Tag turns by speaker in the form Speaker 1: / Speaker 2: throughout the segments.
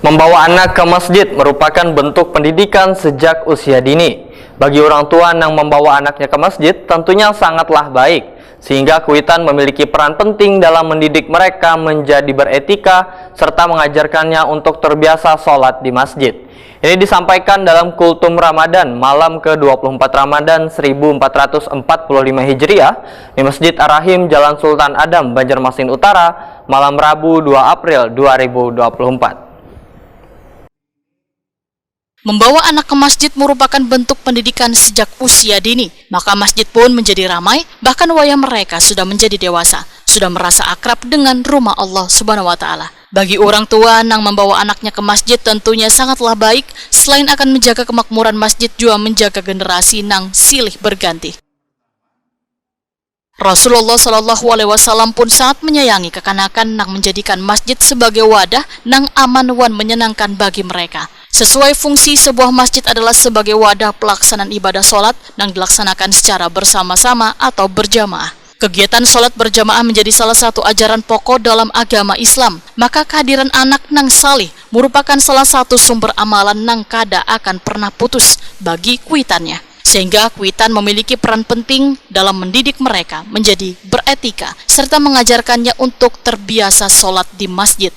Speaker 1: Membawa anak ke masjid merupakan bentuk pendidikan sejak usia dini. Bagi orang tua yang membawa anaknya ke masjid tentunya sangatlah baik, sehingga Kuitan memiliki peran penting dalam mendidik mereka menjadi beretika serta mengajarkannya untuk terbiasa sholat di masjid. Ini disampaikan dalam Kultum Ramadan malam ke-24 Ramadan 1445 Hijriah di Masjid Ar-Rahim Jalan Sultan Adam, Banjarmasin Utara, malam Rabu 2 April 2024.
Speaker 2: Membawa anak ke masjid merupakan bentuk pendidikan sejak usia dini, maka masjid pun menjadi ramai, bahkan wayah mereka sudah menjadi dewasa, sudah merasa akrab dengan rumah Allah Subhanahu wa Ta'ala. Bagi orang tua yang membawa anaknya ke masjid tentunya sangatlah baik, selain akan menjaga kemakmuran masjid juga menjaga generasi nang silih berganti. Rasulullah Shallallahu Alaihi Wasallam pun sangat menyayangi kekanakan nang menjadikan masjid sebagai wadah nang aman wan menyenangkan bagi mereka. Sesuai fungsi sebuah masjid adalah sebagai wadah pelaksanaan ibadah sholat yang dilaksanakan secara bersama-sama atau berjamaah. Kegiatan sholat berjamaah menjadi salah satu ajaran pokok dalam agama Islam. Maka kehadiran anak nang salih merupakan salah satu sumber amalan nang kada akan pernah putus bagi kuitannya. Sehingga kuitan memiliki peran penting dalam mendidik mereka menjadi beretika serta mengajarkannya untuk terbiasa sholat di masjid.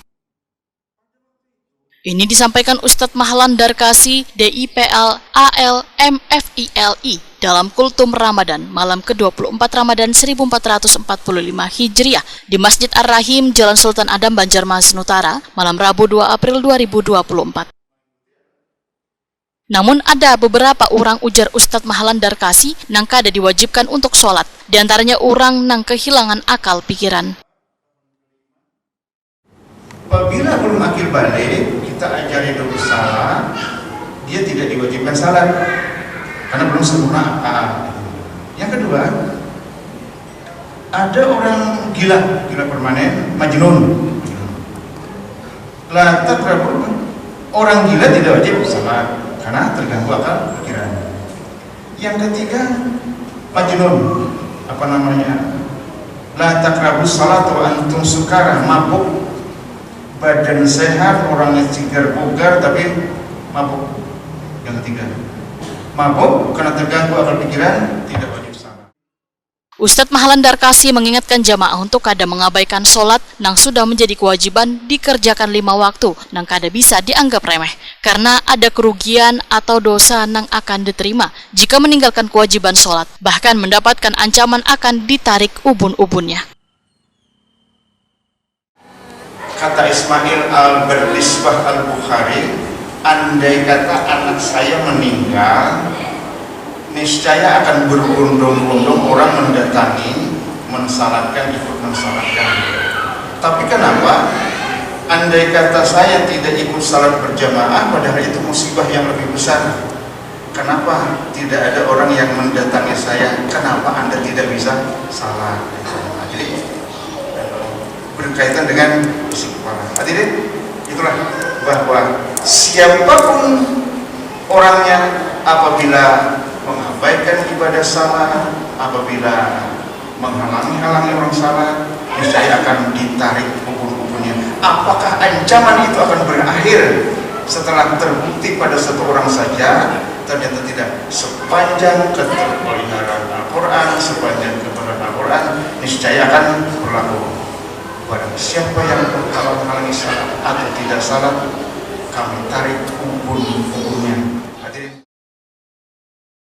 Speaker 2: Ini disampaikan Ustadz Mahlan Darkasi, DIPL AL MFILI dalam Kultum Ramadan malam ke-24 Ramadan 1445 Hijriah di Masjid Ar-Rahim Jalan Sultan Adam, Banjarmasin Utara, malam Rabu 2 April 2024. Namun ada beberapa orang, ujar Ustadz Mahlan Darkasi, nang kada diwajibkan untuk sholat, diantaranya orang nang kehilangan akal pikiran.
Speaker 3: Apabila belum akil balik, kita ajari dulu salat, dia tidak diwajibkan salat karena belum sempurna akal. Yang kedua, ada orang gila permanen, majnun. Lah takrabun, orang gila tidak wajib salat karena terganggu akal pikiran. Yang ketiga, majnun, apa namanya? La takrabus salat wa antum sukara, mabuk. Badan sehat, orangnya segar bugar tapi mabuk. Yang ketiga, mabuk karena terganggu akal pikiran, tidak wajib salat.
Speaker 2: Ustadz Mahlan Darkasi mengingatkan jamaah untuk kada mengabaikan sholat nang sudah menjadi kewajiban dikerjakan 5 waktu nang kada bisa dianggap remeh karena ada kerugian atau dosa nang akan diterima jika meninggalkan kewajiban sholat, bahkan mendapatkan ancaman akan ditarik ubun-ubunnya.
Speaker 3: Kata Ismail al-Berdisbah al-Bukhari, andai kata anak saya meninggal, niscaya akan berbondong-bondong orang mendatangi, mensalatkan, ikut mensalatkan. Tapi kenapa? Andai kata saya tidak ikut salat berjamaah, padahal itu musibah yang lebih besar. Kenapa tidak ada orang yang mendatangi saya? Kenapa Anda tidak bisa salat? Nah, jadi berkaitan dengan isi kepala. Hadirin, itulah bahwa siapapun orangnya apabila mengabaikan ibadah salat, apabila menghalangi orang salat, niscaya akan ditarik ubun-ubunnya. Apakah ancaman itu akan berakhir setelah terbukti pada satu orang saja? Ternyata tidak. Sepanjang keterpeliharaan Al-Quran, sepanjang kebenaran Al-Quran, niscaya akan berlaku. Barang siapa yang menghalangi salat atau tidak salat, kami tarik ubun-ubunnya.